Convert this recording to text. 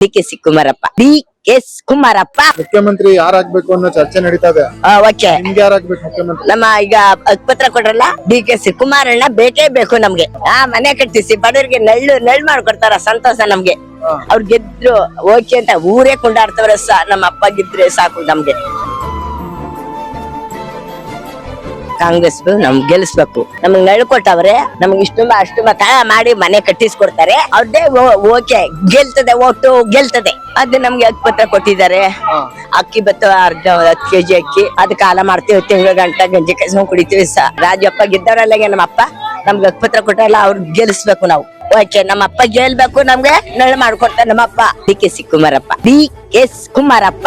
ಡಿ.ಕೆ.ಸಿ. ಕುಮಾರಪ್ಪ. ಡಿ.ಕೆ.ಸಿ. ಕುಮಾರಪ್ಪ. ಮುಖ್ಯಮಂತ್ರಿ ಯಾರಾಗ್ಬೇಕು ಅನ್ನೋ ಚರ್ಚೆ ನಡೀತಾ ಇದೆ. ಓಕೆ. ನಿಮ್ಗೆ ಯಾರಾಗ್ಬೇಕು ಮುಖ್ಯಮಂತ್ರಿ? ನಮ್ಮ ಈಗ ಪತ್ರ ಕೊಟ್ರಲ್ಲ ಡಿ.ಕೆ.ಸಿ. ಕುಮಾರಣ್ಣ ಬೇಕೇ ಬೇಕು ನಮ್ಗೆ. ಮನೆ ಕಟ್ಟಿಸಿ ಬಡವರಿಗೆ ನೆಳ್ಳು ಮಾಡ್ಕೊಡ್ತಾರ, ಸಂತೋಷ ನಮ್ಗೆ. ಅವ್ರು ಗೆದ್ರು ಓಕೆ ಅಂತ ಊರೇ ಕೊಂಡಾಡ್ತವ್ರೆ. ನಮ್ಮ ಅಪ್ಪ ಗೆದ್ರೆ ಸಾಕು ನಮ್ಗೆ. ಕಾಂಗ್ರೆಸ್ ನಮ್ಗೆ ಗೆಲ್ಸ್ಬೇಕು. ನಮಗ್ ನಳ್ಕೊಟ್ಟವ್ರೆ, ನಮ್ಗೆ ಇಷ್ಟು ಮಾಡಿ ಮನೆ ಕಟ್ಟಿಸ್ಕೊಡ್ತಾರೆ. ಅವ್ರದ್ದೇ ಓಕೆ, ಗೆಲ್ತದೆ, ಒಟ್ಟು ಗೆಲ್ತದೆ. ಅದು ನಮ್ಗೆ ಪತ್ರ ಕೊಟ್ಟಿದ್ದಾರೆ. ಅಕ್ಕಿ ಬತ್ತ 10 ಕೆಜಿ ಅಕ್ಕಿ, ಅದ್ ಕಾಲ ಮಾಡ್ತೀವಿ. ತಿಂಗಳ ಗಂಟ ಗಂಜಿ ಕೈಸ್ಕೊಂಡ್ ಕುಡಿತೀವಿ. ರಾಜಪ್ಪ ಗೆದ್ದವ್ರಲ್ಲ ನಮ್ಮಪ್ಪ, ನಮ್ಗೆ ಪತ್ರ ಕೊಟ್ಟಾರಲ್ಲ, ಅವ್ರು ಗೆಲ್ಸ್ಬೇಕು ನಾವು. ಓಕೆ, ನಮ್ಮಪ್ಪ ಗೆಲ್ಬೇಕು, ನಮ್ಗೆ ನಳ್ಳು ಮಾಡ್ಕೊಡ್ತಾರೆ ನಮ್ಮಪ್ಪ. ಡಿ.ಕೆ.ಸಿ. ಕುಮಾರಪ್ಪ. ಡಿ.ಕೆ.ಸಿ. ಕುಮಾರಪ್ಪ.